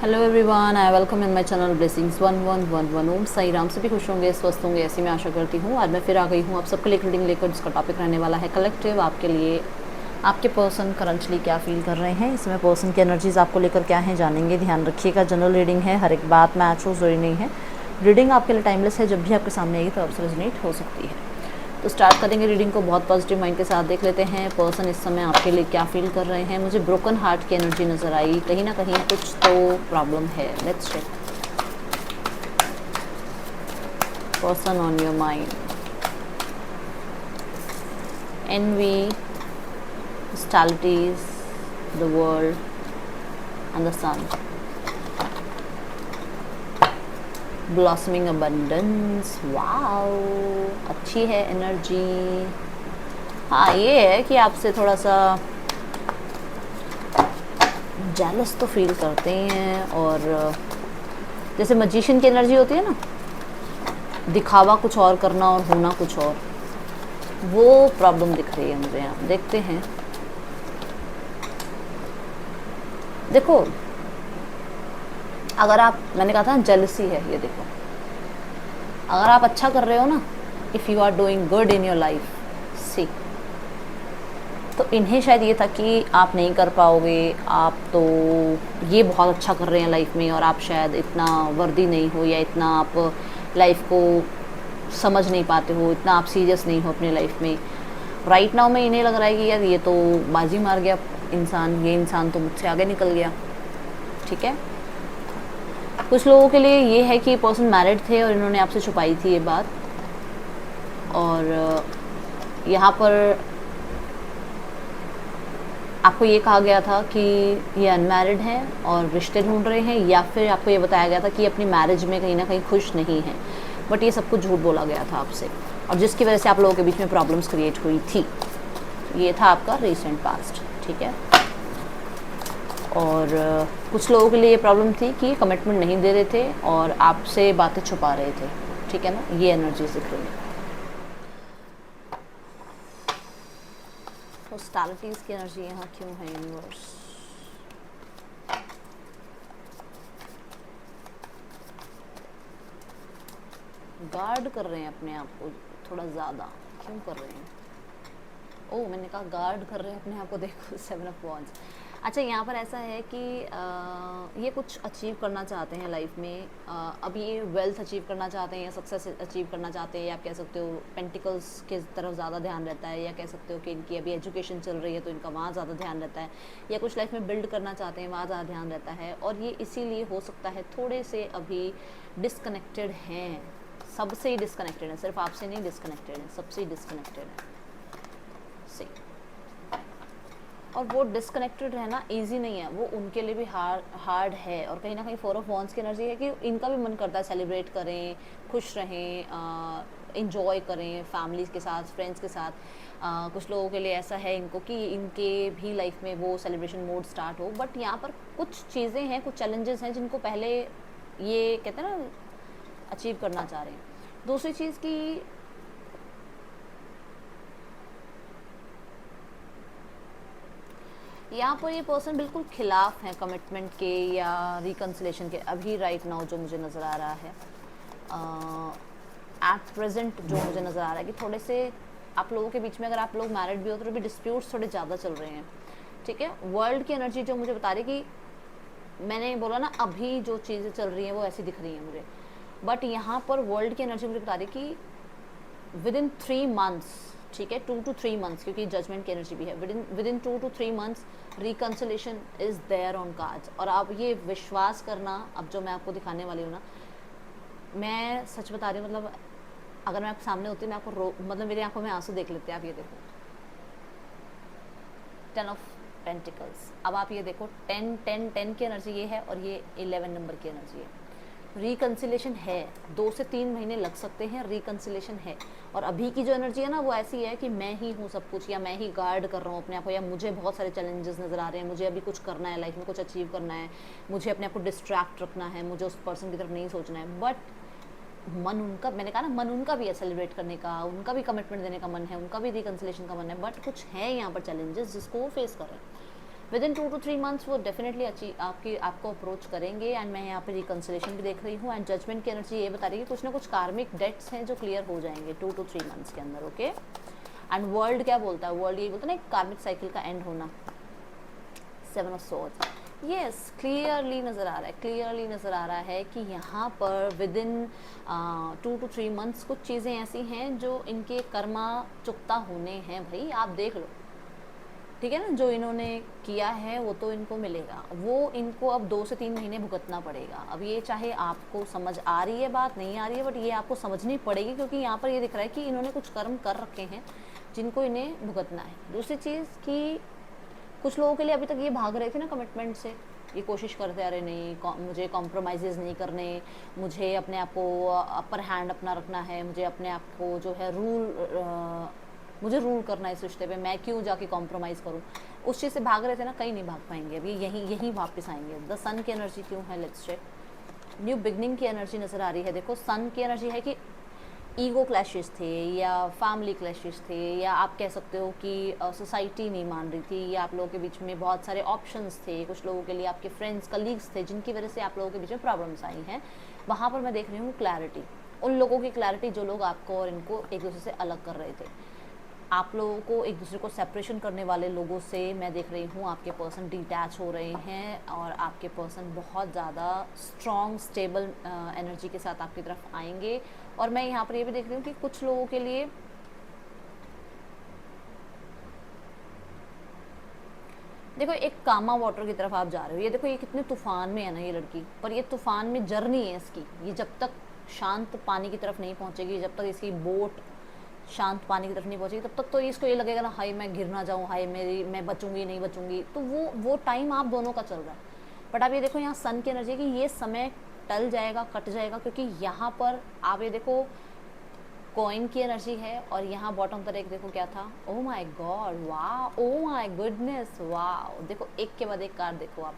Hello everyone, I welcome in my channel blessings 1111। ओम साई राम। सभी खुश होंगे, स्वस्थ होंगे, ऐसी मैं आशा करती हूँ। आज मैं फिर आ गई हूँ आप सबके लिए रीडिंग लेकर, जिसका टॉपिक रहने वाला है कलेक्टिव। आपके लिए आपके पर्सन करंटली क्या फील कर रहे हैं, इसमें पर्सन की एनर्जीज आपको लेकर क्या है जानेंगे। ध्यान रखिएगा, जनरल रीडिंग है, हर एक बात मैच हो जरूरी नहीं है। रीडिंग आपके लिए टाइमलेस है, जब भी आपके सामने आएगी तो आपसे रेजोनेट हो सकती है। तो स्टार्ट करेंगे रीडिंग को बहुत पॉजिटिव माइंड के साथ। देख लेते हैं पर्सन इस समय आपके लिए क्या फील कर रहे हैं। मुझे ब्रोकन हार्ट की एनर्जी नज़र आई, कहीं ना कहीं कुछ तो प्रॉब्लम है। Let's check person on your mind. envy, hostilities, the world and the sun. Blossoming abundance, wow, अच्छी है एनर्जी। हाँ, ये है कि आपसे थोड़ा सा जेलस तो फील करते हैं, और जैसे मजिशियन की एनर्जी होती है ना, दिखावा कुछ और करना और होना कुछ और, वो प्रॉब्लम दिख रही है मुझे यहाँ। देखते हैं। देखो, अगर आप, मैंने कहा था ना जेलसी है, ये देखो, अगर आप अच्छा कर रहे हो ना, if you are doing good in your life, see, तो इन्हें शायद ये था कि आप नहीं कर पाओगे, आप तो ये बहुत अच्छा कर रहे हैं लाइफ में, और आप शायद इतना वर्दी नहीं हो, या इतना आप लाइफ को समझ नहीं पाते हो, इतना आप सीरियस नहीं हो अपनी लाइफ में। राइट नाउ में इन्हें लग रहा है कि यार ये तो बाजी मार गया इंसान, ये इंसान तो मुझसे आगे निकल गया। ठीक है, कुछ लोगों के लिए ये है कि पर्सन मैरिड थे और इन्होंने आपसे छुपाई थी ये बात, और यहाँ पर आपको ये कहा गया था कि ये अनमैरिड हैं और रिश्ते ढूंढ रहे हैं, या फिर आपको ये बताया गया था कि अपनी मैरिज में कहीं ना कहीं खुश नहीं हैं। बट ये सब कुछ झूठ बोला गया था आपसे, और जिसकी वजह से आप लोगों के बीच में प्रॉब्लम्स क्रिएट हुई थी। ये था आपका रिसेंट पास्ट। ठीक है, और कुछ लोगों के लिए ये प्रॉब्लम थी कि कमिटमेंट नहीं दे रहे थे और आपसे बातें छुपा रहे थे। ठीक है ना, ये एनर्जी दिख रही है। हॉस्टिलिटीज़ की एनर्जी यहाँ क्यों है यूनिवर्स? गार्ड कर रहे हैं अपने आप को थोड़ा ज़्यादा, क्यों कर रहे हैं? ओह, मैंने कहा गार्ड कर रहे हैं अपने आप को। देखो, 7 ऑफ वॉन्ड्स। अच्छा, यहाँ पर ऐसा है कि ये कुछ अचीव करना चाहते हैं लाइफ में। अब ये वेल्थ अचीव करना चाहते हैं, या सक्सेस अचीव करना चाहते हैं, या आप कह सकते हो पेंटिकल्स के तरफ ज़्यादा ध्यान रहता है, या कह सकते हो कि इनकी अभी एजुकेशन चल रही है तो इनका वहाँ ज़्यादा ध्यान रहता है, या कुछ लाइफ में बिल्ड करना चाहते हैं, वहाँ ज़्यादा ध्यान रहता है। और ये इसीलिए हो सकता है थोड़े से अभी डिसकनेक्टेड हैं, सबसे ही डिसकनेक्टेड है, सिर्फ आपसे नहीं डिसकनेक्टेड है, सबसे ही डिसकनेक्टेड है से। और वो डिसकनेक्टेड रहना इजी नहीं है, वो उनके लिए भी हार्ड है। और कहीं ना कहीं 4 ऑफ वॉन्ड्स की एनर्जी है कि इनका भी मन करता है सेलिब्रेट करें, खुश रहें, इंजॉय करें फैमिलीज़ के साथ, फ्रेंड्स के साथ। कुछ लोगों के लिए ऐसा है इनको कि इनके भी लाइफ में वो सेलिब्रेशन मोड स्टार्ट हो। बट यहाँ पर कुछ चीज़ें हैं, कुछ चैलेंजेस हैं जिनको पहले ये कहते हैं ना अचीव करना चाह रहे हैं। दूसरी चीज़ की, यहाँ पर ये पर्सन बिल्कुल खिलाफ है कमिटमेंट के या रिकन्सिलेशन के, अभी राइट नाउ जो मुझे नज़र आ रहा है, एट प्रेजेंट जो मुझे नज़र आ रहा है कि थोड़े से आप लोगों के बीच में, अगर आप लोग मैरिड भी हो तो भी डिस्प्यूट्स थोड़े ज़्यादा चल रहे हैं। ठीक है, वर्ल्ड की एनर्जी जो मुझे बता रही कि मैंने बोला ना अभी जो चीज़ें चल रही हैं वो ऐसी दिख रही हैं मुझे, बट यहाँ पर वर्ल्ड की एनर्जी मुझे बता रही कि विद इन 3 मंथ्स, ठीक है, 2 to 3 मंथ्स, क्योंकि जजमेंट की एनर्जी भी है, within 2 to 3 months reconciliation is there on cards. और आप ये विश्वास करना, अब जो मैं आपको दिखाने वाली हूँ ना, मैं सच बता रही हूँ, मतलब अगर मैं आपके सामने होती मैं आपको मतलब मेरी आंखों में आंसू देख लेते हैं। आप ये देखो, 10 ऑफ पेंटिकल्स। अब आप ये देखो, 10 की एनर्जी ये है, और ये 11 नंबर की एनर्जी है। रिकन्सिलेशन है, 2 से 3 महीने लग सकते हैं, रिकन्सिलेशन है। और अभी की जो एनर्जी है ना, वो ऐसी है कि मैं ही हूँ सब कुछ, या मैं ही गार्ड कर रहा हूँ अपने आप को, या मुझे बहुत सारे चैलेंजेस नज़र आ रहे हैं, मुझे अभी कुछ करना है लाइफ में, कुछ अचीव करना है, मुझे अपने आप को डिस्ट्रैक्ट रखना है, मुझे उस पर्सन की तरफ नहीं सोचना है। बट मन उनका, मैंने कहा ना, मन उनका भी है सेलिब्रेट करने का, उनका भी कमिटमेंट देने का मन है, उनका भी रिकन्सिलेशन का मन है, बट कुछ है यहाँ पर चैलेंजेस जिसको वो फेस कर रहे हैं। विद इन 2 to 3 मंथ्स वो डेफिनेटली आपको अप्रोच करेंगे। एंड मैं यहाँ पे रिकन्सिलेशन भी देख रही हूँ। एंड जजमेंट की एनर्जी ये बता रही है कि कुछ ना कुछ कार्मिक डेट्स हैं जो क्लियर हो जाएंगे 2 to 3 मंथ्स के अंदर। ओके, एंड वर्ल्ड क्या बोलता है, वर्ल्ड ये बोलता है ना एक कार्मिक साइकिल का एंड होना। 7 ऑफ सॉर्ड्स, यस, क्लियरली नज़र आ रहा है, क्लियरली नज़र आ रहा है कि यहाँ पर विद इन 2 to 3 मंथ्स कुछ चीज़ें ऐसी हैं जो इनके कर्मा चुकता होने हैं। भाई आप देख लो, ठीक है ना, जो इन्होंने किया है वो तो इनको मिलेगा, वो इनको अब 2 से 3 महीने भुगतना पड़ेगा। अब ये चाहे आपको समझ आ रही है बात, नहीं आ रही है, बट ये आपको समझनी पड़ेगी, क्योंकि यहाँ पर ये दिख रहा है कि इन्होंने कुछ कर्म कर रखे हैं जिनको इन्हें भुगतना है। दूसरी चीज़ कि कुछ लोगों के लिए अभी तक ये भाग रहे थे ना कमिटमेंट से, ये कोशिश करते आ रहे नहीं, मुझे कॉम्प्रोमाइज़ नहीं करने, मुझे अपने आप को अपर हैंड अपना रखना है, मुझे अपने आप को जो है मुझे रूल करना है इस रिश्ते पे, मैं क्यों जाके कॉम्प्रोमाइज़ करूँ, उस चीज़ से भाग रहे थे ना, कहीं नहीं भाग पाएंगे। अभी यहीं वापस आएंगे। द सन की एनर्जी क्यों है, लेट्स चेक। न्यू बिगनिंग की एनर्जी नज़र आ रही है। देखो सन की एनर्जी है कि ईगो क्लैशेस थे या फैमिली क्लैशेस थे, या आप कह सकते हो कि सोसाइटी नहीं मान रही थी, या आप लोगों के बीच में बहुत सारे ऑप्शंस थे, कुछ लोगों के लिए आपके फ्रेंड्स कलीग्स थे जिनकी वजह से आप लोगों के बीच में प्रॉब्लम्स आई हैं। वहाँ पर मैं देख रही हूँ क्लैरिटी, उन लोगों की क्लैरिटी जो लोग आपको और इनको एक दूसरे से अलग कर रहे थे। आप लोगों को एक दूसरे को सेपरेशन करने वाले लोगों से मैं देख रही हूँ आपके पर्सन डिटैच हो रहे हैं, और आपके पर्सन बहुत ज़्यादा स्ट्रॉन्ग स्टेबल एनर्जी के साथ आपकी तरफ आएंगे। और मैं यहाँ पर ये भी देख रही हूँ कि कुछ लोगों के लिए देखो एक कामा वाटर की तरफ आप जा रहे हो। ये देखो ये कितने तूफान में है ना ये लड़की, पर ये तूफान में जर्नी है इसकी, ये जब तक शांत पानी की तरफ नहीं पहुँचेगी, जब तक इसकी बोट शांत पानी की तरफ नहीं पहुंचेगी, तब तक तो इसको ये लगेगा ना हाय मैं गिर ना जाऊँ, हाय मैं बचूंगी नहीं बचूंगी। तो वो टाइम आप दोनों का चल रहा है। बट आप ये देखो यहाँ सन की एनर्जी है कि ये समय टल जाएगा, कट जाएगा, क्योंकि यहाँ पर आप ये देखो कॉइन की एनर्जी है, और यहाँ बॉटम पर एक देखो क्या था, ओ माय गॉड, वाह, ओ माय गुडनेस, वाह। देखो एक के बाद एक कार्ड देखो आप,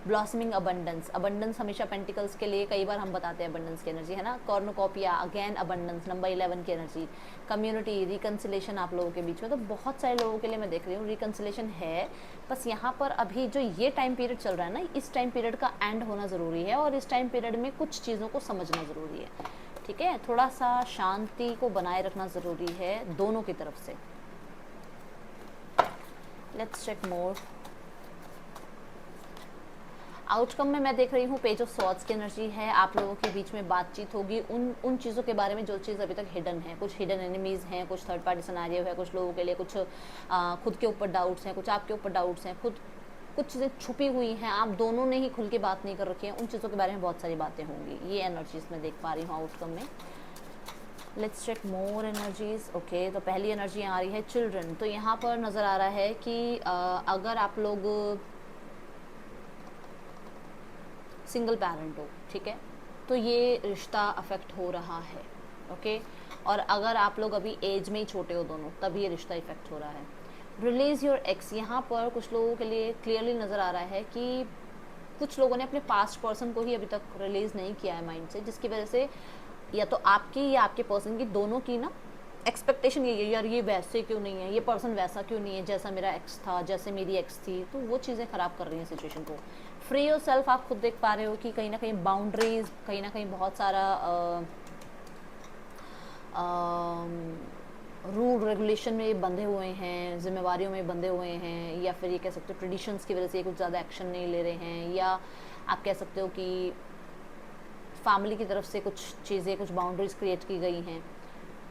ब्लॉसमिंग अबंडेंस। अबंडेंस हमेशा पेंटिकल्स के लिए कई बार हम बताते हैं अबंडेंस की एनर्जी है ना। कॉर्नोकॉपिया अगेन अबंडेंस, नंबर 11 की एनर्जी। कम्युनिटी, रिकन्सिलेशन आप लोगों के बीच में, तो बहुत सारे लोगों के लिए मैं देख रही हूँ रिकन्सिलेशन है। बस यहाँ पर अभी जो ये टाइम पीरियड चल रहा है ना, इस टाइम पीरियड का एंड होना ज़रूरी है, और इस टाइम पीरियड में कुछ चीज़ों को समझना ज़रूरी है, ठीक है। थोड़ा सा शांति को बनाए रखना ज़रूरी है दोनों की तरफ से। Let's check more. आउटकम में मैं देख रही हूँ पेज ऑफ सॉर्ड्स की एनर्जी है। आप लोगों के बीच में बातचीत होगी उन चीज़ों के बारे में जो चीज़ अभी तक हिडन है। कुछ हिडन एनिमीज़ हैं, कुछ थर्ड पार्टी सिनेरियो है, कुछ लोगों के लिए कुछ खुद के ऊपर डाउट्स हैं, कुछ आपके ऊपर डाउट्स हैं, कुछ चीज़ें छुपी हुई हैं, आप दोनों ने ही खुल के बात नहीं कर रखी हैं, उन चीज़ों के बारे में बहुत सारी बातें होंगी। ये एनर्जीज मैं देख पा रही हूँ आउटकम में। Let's check more energies. Okay, तो पहली एनर्जी आ रही है चिल्ड्रन। तो यहाँ पर नज़र आ रहा है कि अगर आप लोग सिंगल पेरेंट हो, ठीक है, तो ये रिश्ता अफेक्ट हो रहा है। ओके, और अगर आप लोग अभी एज में ही छोटे हो दोनों, तब ये रिश्ता इफेक्ट हो रहा है। रिलीज़ योर एक्स, यहाँ पर कुछ लोगों के लिए क्लियरली नज़र आ रहा है कि कुछ लोगों ने अपने पास्ट पर्सन को ही अभी तक रिलीज़ नहीं किया है माइंड से, जिसकी वजह से या तो आपकी या आपके पर्सन की, दोनों की ना एक्सपेक्टेशन ये है, यार ये वैसे क्यों नहीं है, ये पर्सन वैसा क्यों नहीं है जैसा मेरा एक्स था, जैसे मेरी एक्स थी। तो वो चीज़ें ख़राब कर रही हैं सिचुएशन को। फ्री योर सेल्फ, आप खुद देख पा रहे हो कि कहीं ना कहीं बाउंड्रीज, कहीं ना कहीं बहुत सारा रूल रेगुलेशन में बंधे हुए हैं, जिम्मेवारियों में बंधे हुए हैं, या फिर ये कह सकते हो ट्रेडिशंस की वजह से कुछ ज़्यादा एक्शन नहीं ले रहे हैं, या आप कह सकते हो कि फैमिली की तरफ से कुछ चीज़ें, कुछ बाउंड्रीज क्रिएट की गई हैं,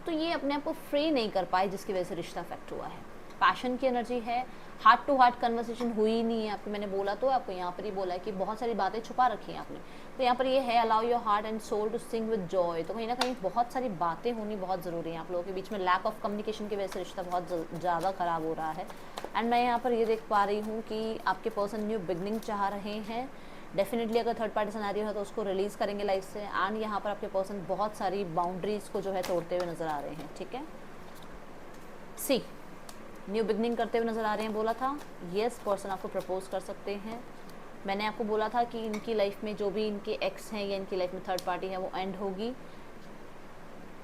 तो ये अपने आप को फ्री नहीं कर पाए, जिसकी वजह से रिश्ता अफेक्ट हुआ है। पैशन की एनर्जी है, हार्ट टू हार्ट कन्वर्सेशन हुई नहीं है आपकी। मैंने बोला तो आपको यहाँ पर ही बोला है कि बहुत सारी बातें छुपा रखी हैं आपने। तो यहाँ पर ये है allow your heart and soul to sing with joy. तो कहीं ना कहीं बहुत सारी बातें होनी बहुत ज़रूरी है आप लोगों के बीच में। लैक ऑफ कम्युनिकेशन की वजह से रिश्ता बहुत ज़्यादा ख़राब हो रहा है। एंड मैं यहाँ पर ये देख पा रही हूँ कि आपके पर्सन न्यू बिगनिंग चाह रहे हैं। डेफिनेटली अगर थर्ड पार्टी सिनेरियो है तो उसको रिलीज़ करेंगे लाइफ से। एंड यहाँ पर आपके पर्सन बहुत सारी बाउंड्रीज़ को जो है तोड़ते हुए नज़र आ रहे हैं, ठीक है। सी न्यू बिगनिंग करते हुए नज़र आ रहे हैं, बोला था। येस, पर्सन आपको प्रपोज कर सकते हैं। मैंने आपको बोला था कि इनकी लाइफ में जो भी इनके एक्स हैं या इनकी लाइफ में थर्ड पार्टी है वो एंड होगी,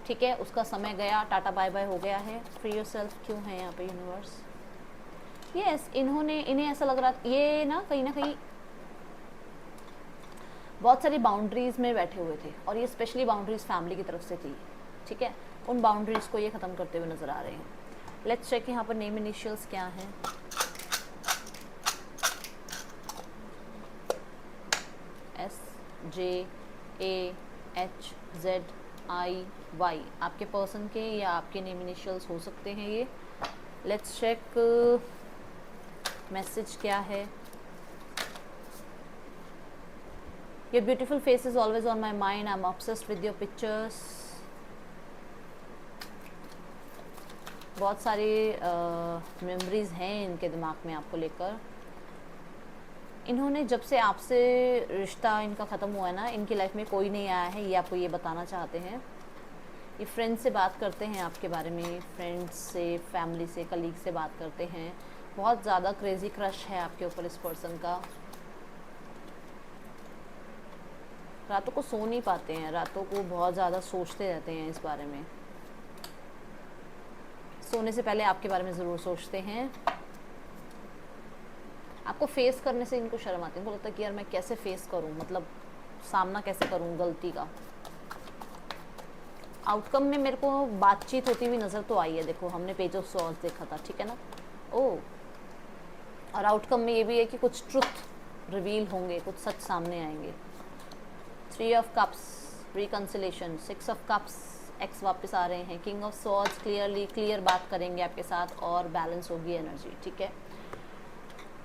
ठीक है। उसका समय गया, टाटा बाय बाय हो गया है। फ्री योर सेल्फ क्यों है यहाँ पे यूनिवर्स। यस, इन्हें ऐसा लग रहा, ये ना कहीं बहुत सारी बाउंड्रीज में बैठे हुए थे, और ये स्पेशली बाउंड्रीज फैमिली की तरफ से थी, ठीक है। उन बाउंड्रीज को ये ख़त्म करते हुए नज़र आ रहे हैं। लेट्स चेक यहाँ पर नेम इनिशियल्स क्या हैं। SJAHZIY आपके पर्सन के या आपके नेम इनिशियल्स हो सकते हैं ये। लेट्स चेक मैसेज क्या है। Your beautiful face is always on my mind. I'm obsessed with your pictures. बहुत सारी मेमोरीज हैं इनके दिमाग में आपको लेकर। इन्होंने जब से आपसे रिश्ता इनका ख़त्म हुआ है ना, इनकी लाइफ में कोई नहीं आया है, ये आपको ये बताना चाहते हैं। ये फ्रेंड से बात करते हैं आपके बारे में, फ्रेंड्स से, फैमिली से, कलीग से बात करते हैं। बहुत ज़्यादा क्रेज़ी क्रश है आपके ऊपर इस पर्सन का। रातों को सो नहीं पाते हैं, रातों को बहुत ज़्यादा सोचते रहते हैं इस बारे में। सोने से पहले आपके बारे में ज़रूर सोचते हैं। आपको फेस करने से इनको शर्म आती है, इनको लगता है कि यार मैं कैसे फेस करूं, मतलब सामना कैसे करूं गलती का। आउटकम में मेरे को बातचीत होती हुई नज़र तो आई है, देखो हमने पेज ऑफ सॉर्ड्स देखा था, ठीक है ना। ओह, और आउटकम में ये भी है कि कुछ ट्रुथ रिवील होंगे, कुछ सच सामने आएंगे। 3 of cups reconciliation, 6 of cups x वापस आ रहे हैं, किंग ऑफ सॉर्ड्स क्लियर बात करेंगे आपके साथ और बैलेंस होगी एनर्जी, ठीक है।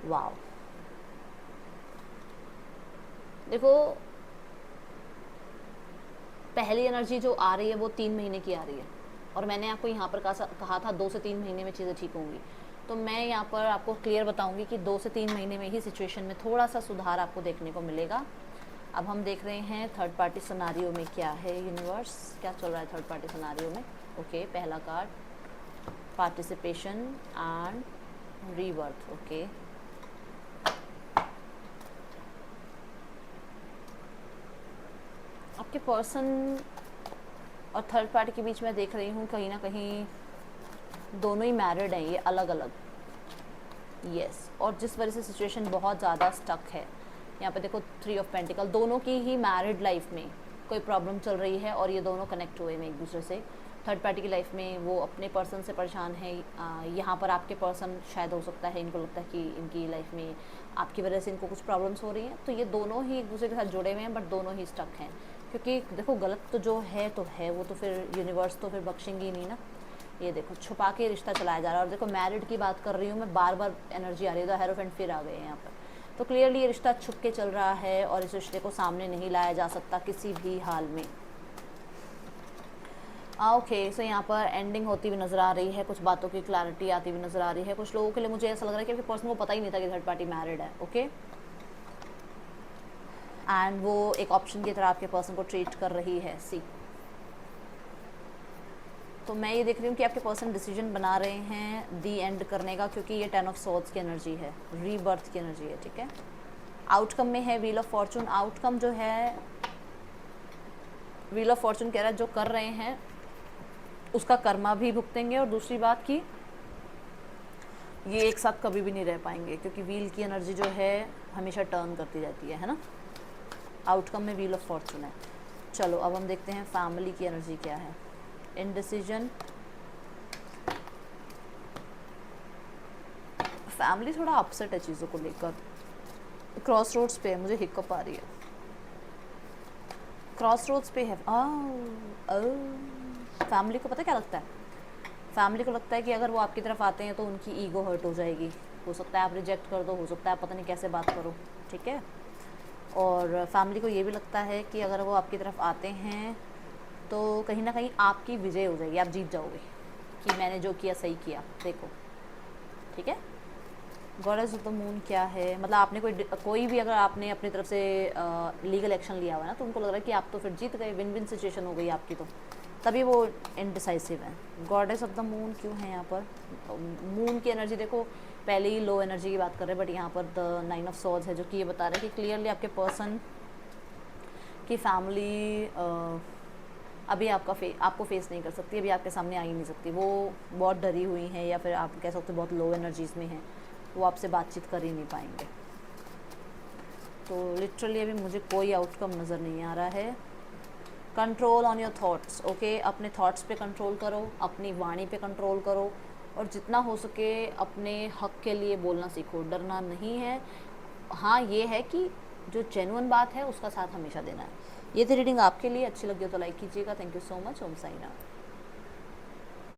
वाओ, देखो पहली एनर्जी जो आ रही है वो 3 महीने की आ रही है, और मैंने आपको यहाँ पर कहा था 2 से 3 महीने में चीज़ें ठीक होंगी। तो मैं यहाँ पर आपको क्लियर बताऊंगी कि 2 से 3 महीने में ही सिचुएशन में थोड़ा सा सुधार आपको देखने को मिलेगा। अब हम देख रहे हैं थर्ड पार्टी सिनेरियो में क्या है, यूनिवर्स क्या चल रहा है थर्ड पार्टी सिनेरियो में। ओके, पहला card participation and rebirth. Okay, आपके पर्सन और थर्ड पार्टी के बीच में देख रही हूँ कहीं ना कहीं दोनों ही मैरिड हैं, ये अलग अलग। यस, और जिस वजह से सिचुएशन बहुत ज़्यादा स्टक है यहाँ पे देखो 3 ऑफ पेंटिकल, दोनों की ही मैरिड लाइफ में कोई प्रॉब्लम चल रही है और ये दोनों कनेक्ट हुए हैं एक दूसरे से। थर्ड पार्टी की लाइफ में वो अपने पर्सन से परेशान है, यहाँ पर आपके पर्सन शायद हो सकता है इनको लगता है कि इनकी लाइफ में आपकी वजह से इनको कुछ प्रॉब्लम्स हो रही हैं। तो ये दोनों ही एक दूसरे के साथ जुड़े हुए हैं, बट दोनों ही स्टक हैं, क्योंकि देखो गलत तो जो है तो है, वो तो फिर यूनिवर्स तो फिर बख्शेंगी नहीं ना। ये देखो छुपा के रिश्ता चलाया जा रहा है, और देखो मैरिड की बात कर रही हूँ मैं, बार बार एनर्जी आ रही है, तो हेरोफेंट फिर आ गए हैं यहाँ पर। तो क्लियरली ये रिश्ता छुप के चल रहा है और इस रिश्ते को सामने नहीं लाया जा सकता किसी भी हाल में। ओके, सो यहाँ पर एंडिंग होती हुई नज़र आ रही है, कुछ बातों की क्लैरिटी आती हुई नज़र आ रही है। कुछ लोगों के लिए मुझे ऐसा लग रहा है कि पर्सन को पता ही नहीं था कि थर्ड पार्टी मैरिड है। ओके, एंड वो एक ऑप्शन की तरह आपके पर्सन को ट्रीट कर रही है। सी, तो मैं ये देख रही हूँ कि आपके पर्सन डिसीजन बना रहे हैं दी एंड करने का, क्योंकि ये 10 ऑफ सॉर्ड्स की एनर्जी है, रीबर्थ की एनर्जी है, ठीक है। आउटकम में है व्हील ऑफ फॉर्चून। आउटकम जो है व्हील ऑफ फॉर्चून कह रहा है जो कर रहे हैं उसका कर्मा भी भुगतेंगे, और दूसरी बात कि ये एक साथ कभी भी नहीं रह पाएंगे, क्योंकि व्हील की एनर्जी जो है हमेशा टर्न करती रहती है ना। आउटकम में व्हील ऑफ फॉर्चून है। चलो अब हम देखते हैं फैमिली की एनर्जी क्या है। इनडिसीजन, फैमिली थोड़ा अपसेट है चीज़ों को लेकर, क्रॉस रोड्स पे है, मुझे हिकअप आ रही है, क्रॉस रोड्स पे है। फैमिली को पता क्या लगता है, फैमिली को लगता है कि अगर वो आपकी तरफ आते हैं तो उनकी ईगो हर्ट हो जाएगी, हो सकता है आप रिजेक्ट कर दो, हो सकता है आप पता नहीं कैसे बात करो, ठीक है। और फैमिली को ये भी लगता है कि अगर वो आपकी तरफ आते हैं तो कहीं ना कहीं आपकी विजय हो जाएगी, आप जीत जाओगे कि मैंने जो किया सही किया, देखो, ठीक है। गॉडेस ऑफ द मून क्या है, मतलब आपने कोई भी अगर आपने अपनी तरफ से लीगल एक्शन लिया हुआ है ना, तो उनको लग रहा है कि आप तो फिर जीत गए, विन विन सिचुएशन हो गई आपकी, तो तभी वो इनडिसाइसिव है। गॉडेस ऑफ द मून क्यों है यहाँ पर, मून की एनर्जी देखो पहले ही लो एनर्जी की बात कर रहे हैं, बट यहाँ पर द 9 ऑफ सॉर्ड्स है, जो कि ये बता रहे हैं कि क्लियरली आपके पर्सन की फैमिली अभी आपको फेस नहीं कर सकती, अभी आपके सामने आ ही नहीं सकती, वो बहुत डरी हुई हैं, या फिर आप कह सकते हो बहुत लो एनर्जीज़ में हैं। वो आपसे बातचीत कर ही नहीं पाएंगे। तो लिटरली अभी मुझे कोई आउटकम नज़र नहीं आ रहा है। Control on your thoughts, okay, अपने थॉट्स पे कंट्रोल करो, अपनी वाणी पे कंट्रोल करो, और जितना हो सके अपने हक के लिए बोलना सीखो। डरना नहीं है। हाँ, ये है कि जो जेन्युइन बात है उसका साथ हमेशा देना है। ये थी रीडिंग आपके लिए। अच्छी लगी हो तो लाइक कीजिएगा। Thank you so much. Om Sai Ram.